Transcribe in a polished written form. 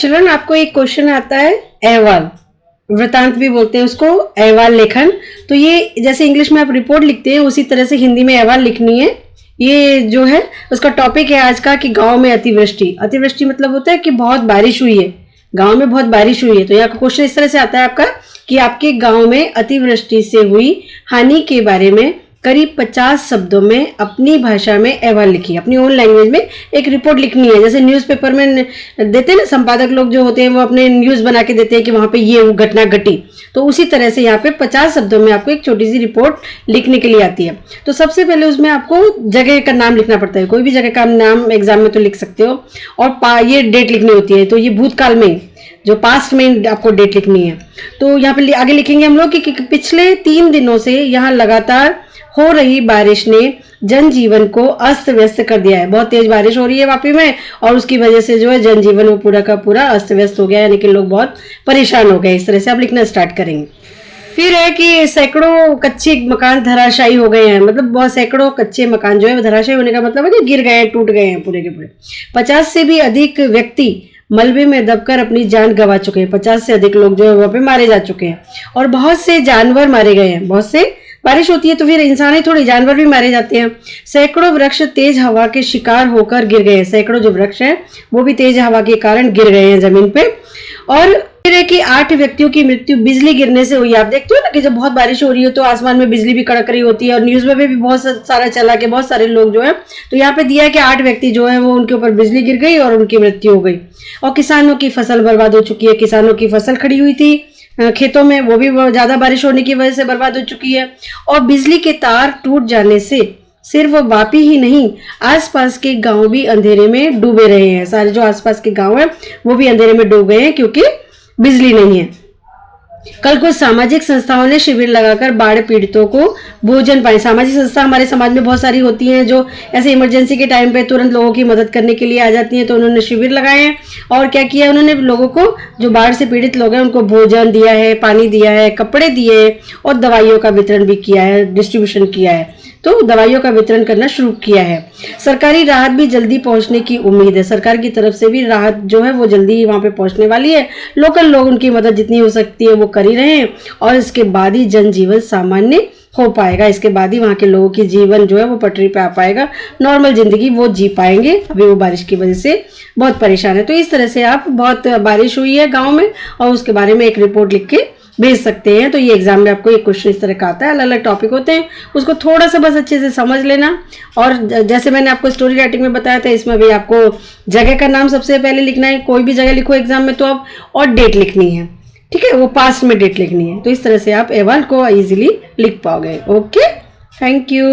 Children, आपको एक question आता है अहवाल, वृतांत भी बोलते हैं उसको, अहवाल लेखन। तो ये जैसे इंग्लिश में आप रिपोर्ट लिखते हैं उसी तरह से हिंदी में अहवाल लिखनी है। ये जो है उसका टॉपिक है आज का कि गांव में अतिवृष्टि। अतिवृष्टि मतलब होता है कि बहुत बारिश हुई है, गांव में बहुत बारिश हुई है। तो यहाँ का क्वेश्चन इस तरह से आता है आपका कि आपके गांव में अतिवृष्टि से हुई हानि के बारे में करीब 50 शब्दों में अपनी भाषा में अहवाल लिखिए। अपनी ओन लैंग्वेज में एक रिपोर्ट लिखनी है। जैसे न्यूज़पेपर में देते हैं ना, संपादक लोग जो होते हैं वो अपने न्यूज़ बना के देते हैं कि वहां पे ये वो घटना घटी। तो उसी तरह से यहाँ पे 50 शब्दों में आपको एक छोटी सी रिपोर्ट लिखने के लिए आती है। तो सबसे पहले उसमें आपको जगह का नाम लिखना पड़ता है। कोई भी जगह का नाम एग्जाम में तो लिख सकते हो, और ये डेट लिखनी होती है। तो ये भूतकाल में, जो पास्ट में आपको डेट लिखनी है। तो यहाँ पे आगे लिखेंगे हम लोग कि पिछले 3 दिनों से यहाँ लगातार हो रही बारिश ने जनजीवन को अस्त व्यस्त कर दिया है। बहुत तेज बारिश हो रही है वापी में, और उसकी वजह से जो है जनजीवन वो पूरा का पूरा अस्त व्यस्त हो गया, यानी कि लोग बहुत परेशान हो गए। इस तरह से आप लिखना स्टार्ट करेंगे। फिर है कि सैकड़ों कच्चे मकान धराशायी हो गए हैं। मतलब बहुत सैकड़ों कच्चे मकान जो है धराशायी होने का मतलब है कि गिर गए हैं, टूट गए हैं पूरे के पूरे। 50 से भी अधिक व्यक्ति मलबे में दबकर अपनी जान गंवा चुके हैं। 50 से अधिक लोग जो है वहां पे मारे जा चुके हैं, और बहुत से जानवर मारे गए हैं। बहुत से बारिश होती है तो फिर इंसान ही थोड़ी, जानवर भी मारे जाते हैं। सैकड़ों वृक्ष तेज हवा के शिकार होकर गिर गए हैं। सैकड़ों जो वृक्ष हैं वो भी तेज हवा के कारण गिर गए हैं जमीन पे। और फिर है कि 8 व्यक्तियों की मृत्यु बिजली गिरने से हुई। आप देखते हो ना कि जब बहुत बारिश हो रही हो तो आसमान में बिजली भी कड़क रही होती है, और न्यूज में भी बहुत सारा चला कि बहुत सारे लोग जो है, तो यहाँ पे दिया है कि 8 व्यक्ति जो है वो उनके ऊपर बिजली गिर गई और उनकी मृत्यु हो गई। और किसानों की फसल बर्बाद हो चुकी है। किसानों की फसल खड़ी हुई थी खेतों में, वो भी ज्यादा बारिश होने की वजह से बर्बाद हो चुकी है। और बिजली के तार टूट जाने से सिर्फ वापी ही नहीं, आसपास के गांव भी अंधेरे में डूबे रहे हैं। सारे जो आसपास के गांव हैं वो भी अंधेरे में डूब गए हैं क्योंकि बिजली नहीं है। कल कुछ सामाजिक संस्थाओं ने शिविर लगाकर बाढ़ पीड़ितों को भोजन पाए। सामाजिक संस्था हमारे समाज में बहुत सारी होती हैं जो ऐसे इमरजेंसी के टाइम पे तुरंत लोगों की मदद करने के लिए आ जाती हैं। तो उन्होंने शिविर लगाए हैं, और क्या किया उन्होंने, लोगों को जो बाढ़ से पीड़ित लोग हैं उनको भोजन दिया है, पानी दिया है, कपड़े दिए, और दवाइयों का वितरण भी किया है, डिस्ट्रीब्यूशन किया है। तो दवाइयों का वितरण करना शुरू किया है। सरकारी राहत भी जल्दी पहुंचने की उम्मीद है। सरकार की तरफ से भी राहत जो है वो जल्दी वहां पे पहुंचने वाली है। लोकल लोग उनकी मदद जितनी हो सकती है वो कर ही रहे हैं, और इसके बाद ही जनजीवन सामान्य हो पाएगा। इसके बाद ही वहां के लोगों की जीवन जो है वो पटरी पे आ पाएगा, नॉर्मल जिंदगी वो जी पाएंगे। अभी वो बारिश की वजह से बहुत परेशान है। तो इस तरह से आप, बहुत बारिश हुई है गाँव में और उसके बारे में एक रिपोर्ट लिख के भेज सकते हैं। तो ये एग्जाम में आपको एक क्वेश्चन इस तरह का आता है, अलग अलग टॉपिक होते हैं, उसको थोड़ा सा बस अच्छे से समझ लेना। और जैसे मैंने आपको स्टोरी राइटिंग में बताया था, इसमें भी आपको जगह का नाम सबसे पहले लिखना है। कोई भी जगह लिखो एग्जाम में तो आप, और डेट लिखनी है, ठीक है, वो पास्ट में डेट लिखनी है। तो इस तरह से आप अहवाल को इजीली लिख पाओगे। Okay, thank you.